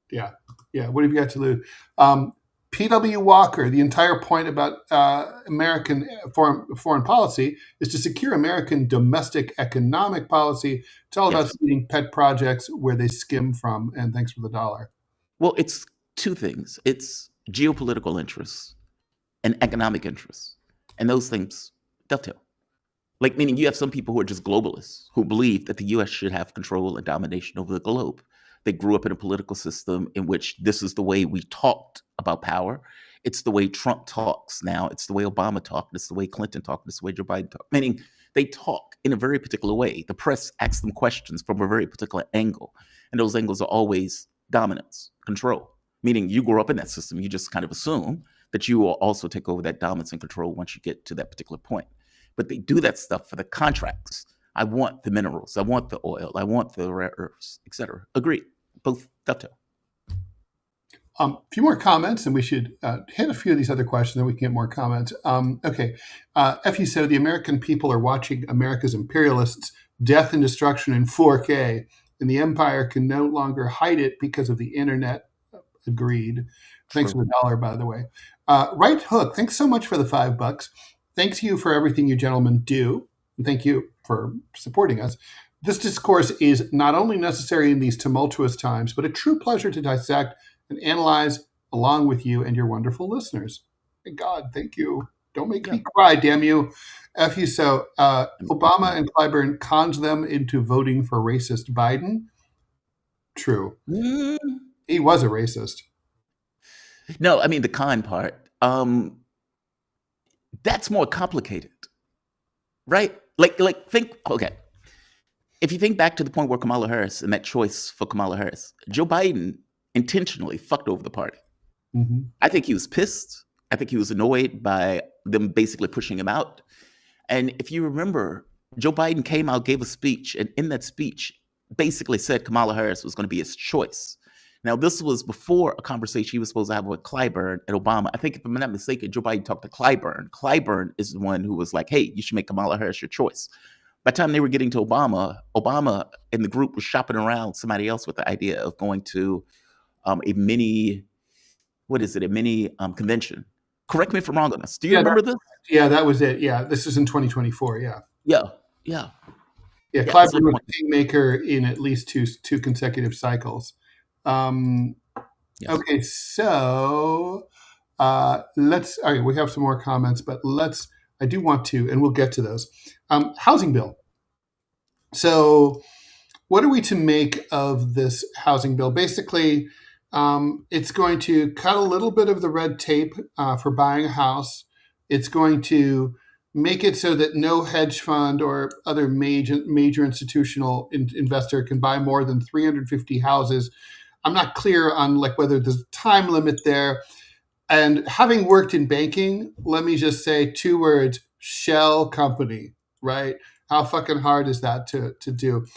Yeah. What have you got to lose? P.W. Walker, the entire point about American foreign policy is to secure American domestic economic policy. It's all about feeding pet projects where they skim from. And thanks for the $1. Well, it's two things. It's geopolitical interests and economic interests. And those things dovetail. Like, meaning you have some people who are just globalists who believe that the U.S. should have control and domination over the globe. They grew up in a political system in which this is the way we talked about power. It's the way Trump talks now. It's the way Obama talked. It's the way Clinton talked. It's the way Joe Biden talked. Meaning they talk in a very particular way. The press asks them questions from a very particular angle. And those angles are always dominance, control. Meaning you grew up in that system. You just kind of assume that you will also take over that dominance and control once you get to that particular point. But they do that stuff for the contracts. I want the minerals. I want the oil. I want the rare earths, etc. Agreed. Both dovetail. A few more comments, and we should hit a few of these other questions, then we can get more comments. Okay. Effie said, the American people are watching America's imperialists' death and destruction in 4K, and the empire can no longer hide it because of the internet. Agreed. Thanks for the $1, by the way. Right Hook, thanks so much for the $5. Thanks you for everything you gentlemen do. And thank you for supporting us. This discourse is not only necessary in these tumultuous times, but a true pleasure to dissect and analyze along with you and your wonderful listeners. Thank God, thank you. Don't make me cry, damn you. F you so. Obama and Clyburn conned them into voting for racist Biden. True. Mm, He was a racist. no, I mean the con part. That's more complicated, right? Like think. Okay, if you think back to the point where Kamala Harris and that choice for Kamala Harris, Joe Biden intentionally fucked over the party. Mm-hmm. I think he was pissed. I think he was annoyed by them basically pushing him out. And if you remember, Joe Biden came out, gave a speech, and in that speech, basically said Kamala Harris was going to be his choice. Now, this was before a conversation he was supposed to have with Clyburn at Obama. I think, if I'm not mistaken, Joe Biden talked to Clyburn. Clyburn is the one who was like, hey, you should make Kamala Harris your choice. By the time they were getting to Obama, Obama and the group was shopping around somebody else with the idea of going to a mini, a mini convention. Correct me if I'm wrong on this. Do you remember this? Yeah, that was it. Yeah, this is in 2024. Yeah. Yeah. Yeah, Yeah, Clyburn was a kingmaker in at least two consecutive cycles. Yes. Okay, so let's. All right, we have some more comments, but I do want to, and we'll get to those. Housing bill. So, what are we to make of this housing bill? Basically, it's going to cut a little bit of the red tape for buying a house. It's going to make it so that no hedge fund or other major institutional investor can buy more than 350 houses. I'm not clear on whether there's a time limit there. And having worked in banking, let me just say 2 words: shell company, right? How fucking hard is that to do?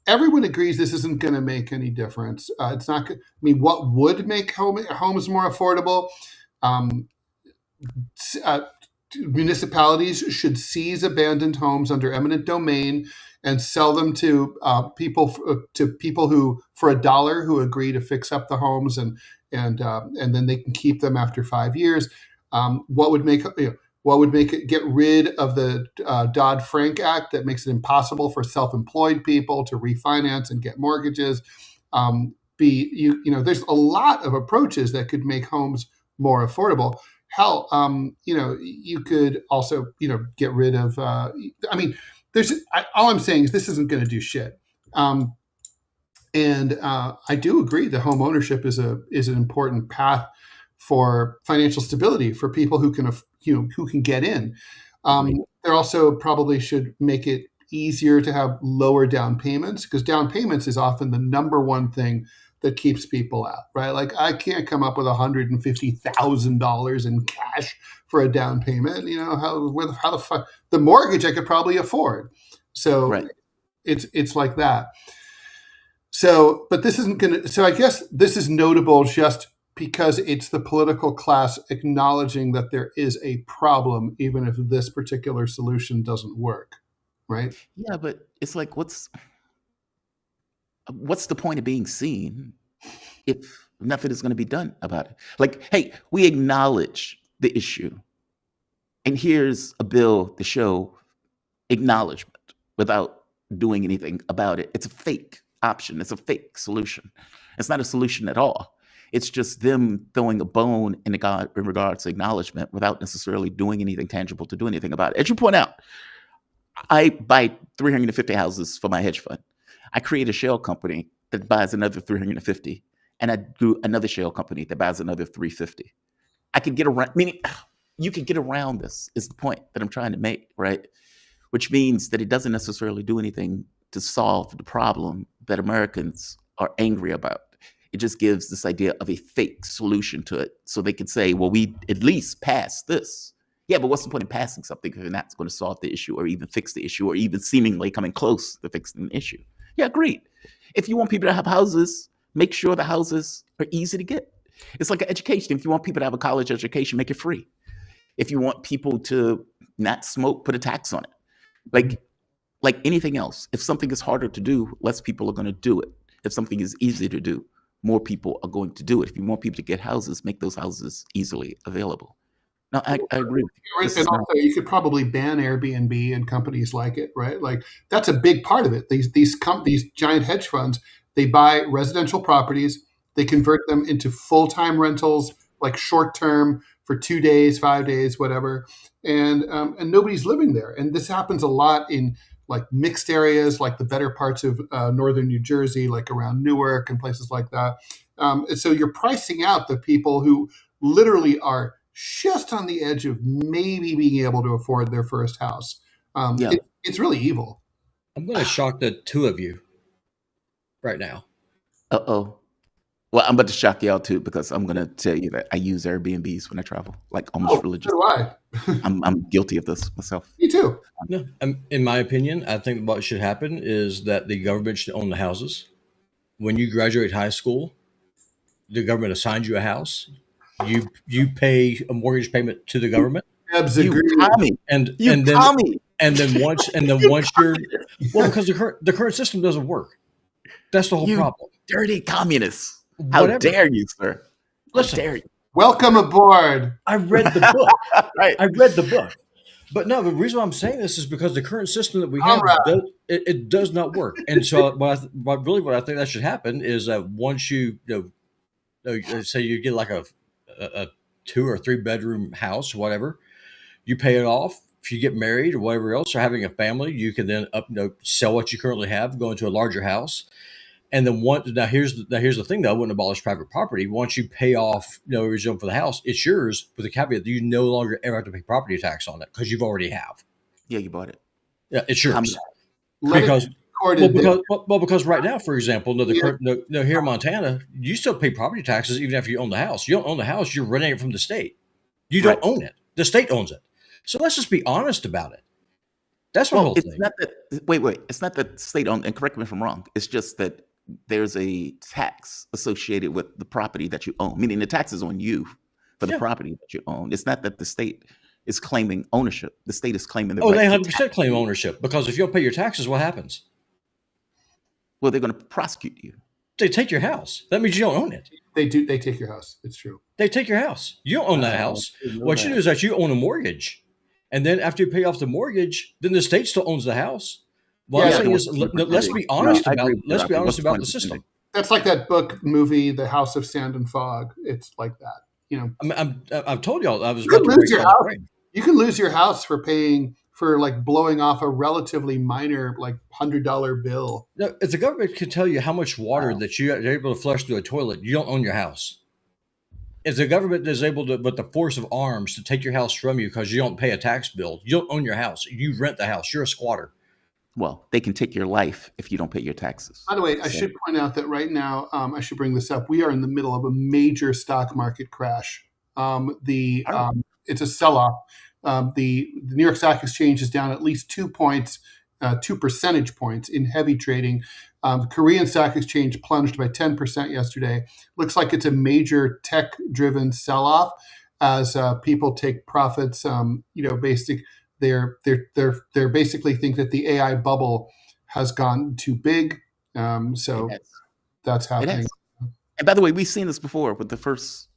Everyone agrees this isn't going to make any difference. It's not. I mean, what would make homes more affordable? Municipalities should seize abandoned homes under eminent domain and sell them to people who, for $1, who agree to fix up the homes, and then they can keep them after 5 years. What would make it get rid of the Dodd-Frank Act that makes it impossible for self-employed people to refinance and get mortgages? There's a lot of approaches that could make homes more affordable. Hell, you could also, get rid of. All I'm saying is this isn't going to do shit. And I do agree that home ownership is an important path for financial stability for people who can get in. There also probably should make it easier to have lower down payments, because down payments is often the number one thing that keeps people out, right? Like, I can't come up with $150,000 in cash for a down payment. How the fuck? The mortgage I could probably afford. So Right. It's like that. So, but this isn't going to. So I guess this is notable just because it's the political class acknowledging that there is a problem, even if this particular solution doesn't work, right? Yeah, but it's like, what's the point of being seen if nothing is going to be done about it? Like, hey, we acknowledge the issue, and here's a bill to show acknowledgement without doing anything about it. It's a fake option. It's a fake solution. It's not a solution at all. It's just them throwing a bone in regards to acknowledgement without necessarily doing anything tangible to do anything about it. As you point out, I buy 350 houses for my hedge fund. I create a shell company that buys another 350, and I do another shell company that buys another 350. I can get around, meaning you can get around this, is the point that I'm trying to make, right? Which means that it doesn't necessarily do anything to solve the problem that Americans are angry about. It just gives this idea of a fake solution to it, so they could say, well, we at least passed this. Yeah, but what's the point in passing something if you're not going to solve the issue or even fix the issue or even seemingly coming close to fixing the issue? Yeah, agreed. If you want people to have houses, make sure the houses are easy to get. It's like an education. If you want people to have a college education, make it free. If you want people to not smoke, put a tax on it. Like anything else, if something is harder to do, less people are going to do it. If something is easy to do, more people are going to do it. If you want people to get houses, make those houses easily available. No, I agree with you. And also, you could probably ban Airbnb and companies like it, right? Like, that's a big part of it. These giant hedge funds, they buy residential properties, they convert them into full-time rentals, like short-term for 2 days, 5 days, whatever, and nobody's living there. And this happens a lot in like mixed areas, like the better parts of northern New Jersey, like around Newark and places like that. And so you're pricing out the people who literally are just on the edge of maybe being able to afford their first house. Yeah. It's really evil. I'm going to shock the two of you right now. Uh-oh. Well, I'm about to shock y'all too, because I'm going to tell you that I use Airbnbs when I travel, like almost religious. So do I. I'm guilty of this myself. Me too. No, in my opinion, I think what should happen is that the government should own the houses. When you graduate high school, the government assigns you a house. You pay a mortgage payment to the government. You commie. And then once you're because the current system doesn't work. That's the whole problem. Dirty communists. How dare you, sir? Listen, How dare you? Welcome aboard. I read the book. Right. I read the book. But no, the reason why I'm saying this is because the current system that we have, it does not work. And so what I think that should happen is that once you say you get like a 2 or 3 bedroom house, whatever, you pay it off. If you get married or whatever else, or having a family, you can then sell what you currently have, go into a larger house. And then here's the thing, though. I wouldn't abolish private property. Once you pay off, original for the house, it's yours, with the caveat that you no longer ever have to pay property tax on it because you've already have. Yeah, you bought it. Yeah, it's yours. Because right now, for example, here in Montana, you still pay property taxes even after you own the house. You don't own the house; you're renting it from the state. You don't own it; the state owns it. So let's just be honest about it. That's my whole thing. Wait. It's not that state owned, and correct me if I'm wrong. It's just that there's a tax associated with the property that you own, meaning the tax is on you for the property that you own. It's not that the state is claiming ownership. The state is claiming the right. They 100% claim ownership, because if you don't pay your taxes, what happens? Well, they're going to prosecute you. They take your house. That means you don't own it. They do. They take your house. It's true. They take your house. You don't own that house. What you do is that you own a mortgage. And then after you pay off the mortgage, then the state still owns the house. Well, I'm saying is, let's be honest about the system. That's like that book movie, The House of Sand and Fog. It's like that. I've told y'all I was you about to break your house. You can lose your house for blowing off a relatively minor $100 bill. No, if the government can tell you how much water that you're able to flush through a toilet, you don't own your house. If the government is able to, with the force of arms, to take your house from you because you don't pay a tax bill, you don't own your house. You rent the house. You're a squatter. Well, they can take your life if you don't pay your taxes. By the way, I should point out that right now, I should bring this up. We are in the middle of a major stock market crash. It's a sell-off. The New York Stock Exchange is down at least 2 points, 2 percentage points in heavy trading. The Korean Stock Exchange plunged by 10% yesterday. Looks like it's a major tech-driven sell-off as people take profits. They're basically think that the AI bubble has gone too big. So that's happening. And by the way, we've seen this before with the first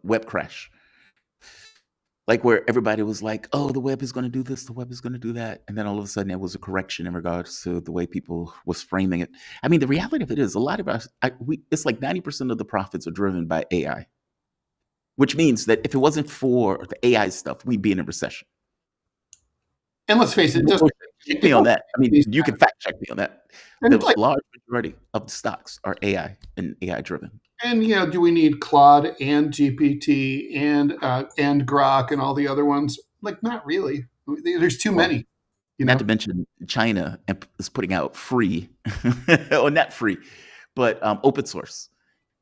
web crash. Like where everybody was like, oh, the web is going to do this, the web is going to do that. And then all of a sudden there was a correction in regards to the way people was framing it. I mean, the reality of it is a lot of us, it's like 90% of the profits are driven by AI, which means that if it wasn't for the AI stuff, we'd be in a recession. And let's face it, check me on that. I mean, you can fact check me on that. The large majority of the stocks are AI and AI driven. And do we need Claude and GPT and Grok and all the other ones? Not really. There's too many. Not to mention China is putting out free, or not free, but open source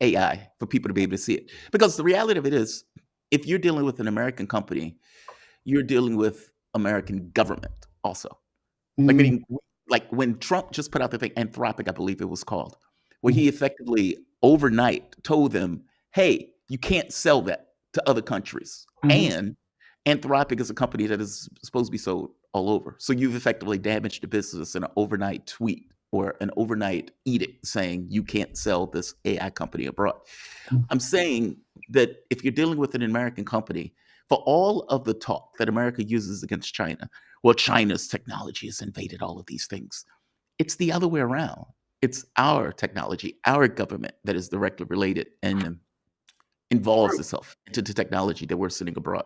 AI for people to be able to see it. Because the reality of it is, if you're dealing with an American company, you're dealing with American government also. Meaning, like when Trump just put out the thing, Anthropic, I believe it was called, where he effectively overnight told them, hey, you can't sell that to other countries. And Anthropic is a company that is supposed to be sold all over. So you've effectively damaged the business in an overnight tweet or an overnight edict saying you can't sell this AI company abroad. I'm saying that if you're dealing with an American company, for all of the talk that America uses against China, well, China's technology has invaded all of these things. It's the other way around. It's our technology, our government that is directly related and involves itself into the technology that we're sending abroad.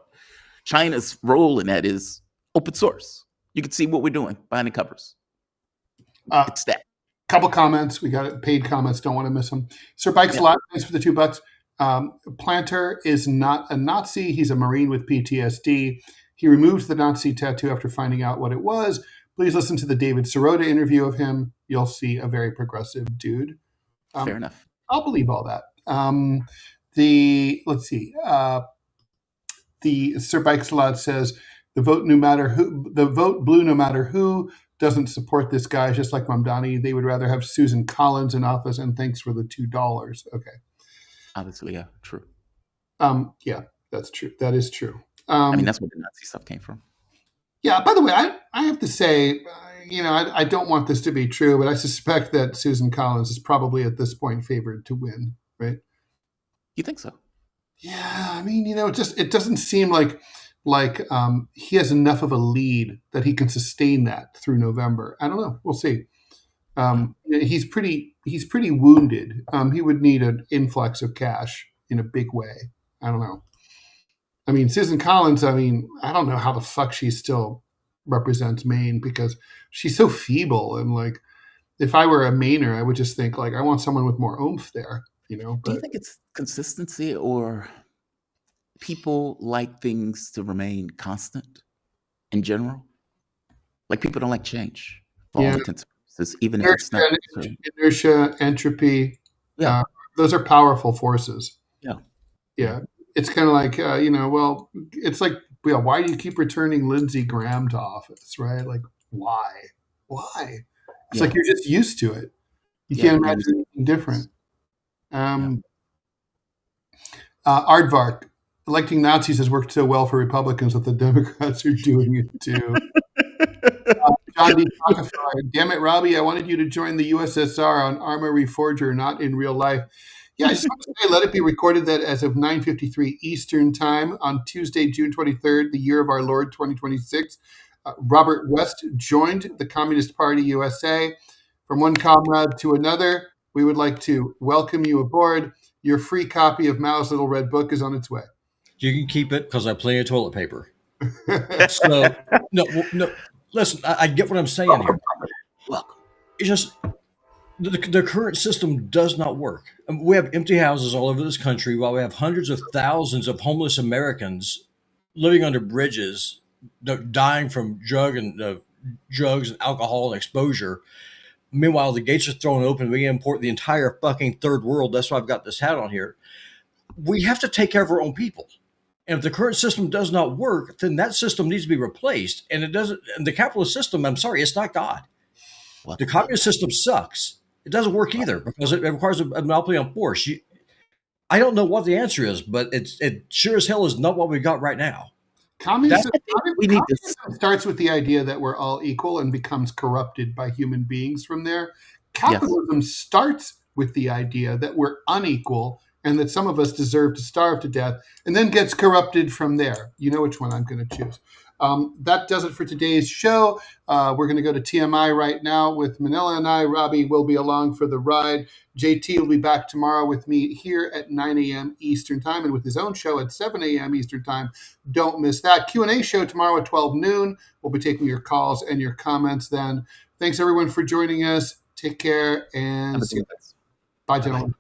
China's role in that is open source. You can see what we're doing behind the covers. It's that. Couple comments. We got paid comments. Don't want to miss them. Sir Bikes a lot. Thanks for the $2. Planter is not a Nazi. He's a Marine with PTSD. He removed the Nazi tattoo after finding out what it was. Please listen to the David Sirota interview of him. You'll see a very progressive dude. Fair enough. I'll believe all that. The Sir Bikes a lot says the vote blue no matter who doesn't support this guy, just like Mamdani. They would rather have Susan Collins in office, and thanks for the $2. Okay. Obviously, yeah, true. Yeah, that's true. That is true. I mean, that's where the Nazi stuff came from. Yeah, by the way, I have to say, I don't want this to be true, but I suspect that Susan Collins is probably at this point favored to win, right? You think so? Yeah, I mean, it doesn't seem like he has enough of a lead that he can sustain that through November. I don't know. We'll see. He's pretty wounded. He would need an influx of cash in a big way. I don't know. I mean, Susan Collins, I don't know how the fuck she still represents Maine, because she's so feeble. And like, if I were a Mainer, I would just think like, I want someone with more oomph there, But do you think it's consistency, or people like things to remain constant in general? Like, people don't like change for all intents and purposes, even if it's not. Inertia, entropy. Yeah. Those are powerful forces. Yeah. Yeah. It's kind of like, it's like, why do you keep returning Lindsey Graham to office, right? Like, why? It's like you're just used to it. You can't imagine anything different. Aardvark, electing Nazis has worked so well for Republicans that the Democrats are doing it too. John D. Damn it, Robbie, I wanted you to join the USSR on Armory Forger, not in real life. Yeah, I just want to say, let it be recorded that as of 9:53 Eastern Time on Tuesday, June 23rd, the year of our Lord 2026, Robert West joined the Communist Party USA. From one comrade to another, we would like to welcome you aboard. Your free copy of Mao's Little Red Book is on its way. You can keep it because I have plenty of toilet paper. So, no. Listen, I get what I'm saying here. Welcome. It's just the current system does not work. We have empty houses all over this country, while we have hundreds of thousands of homeless Americans living under bridges, dying from drugs and alcohol and exposure. Meanwhile, the gates are thrown open. We import the entire fucking third world. That's why I've got this hat on here. We have to take care of our own people. And if the current system does not work, then that system needs to be replaced. And it doesn't. And the capitalist system, I'm sorry, it's not God. What? The communist system sucks. It doesn't work either, because it requires a monopoly on force. I don't know what the answer is, but it sure as hell is not what we got right now. Communism starts with the idea that we're all equal and becomes corrupted by human beings from there. Capitalism starts with the idea that we're unequal and that some of us deserve to starve to death, and then gets corrupted from there. You know which one I'm going to choose. That does it for today's show. We're going to go to TMI right now with Manila and I. Robbie will be along for the ride. JT will be back tomorrow with me here at 9 a.m. Eastern Time and with his own show at 7 a.m. Eastern Time. Don't miss that. Q&A show tomorrow at 12 noon. We'll be taking your calls and your comments then. Thanks, everyone, for joining us. Take care and see you. Bye, gentlemen.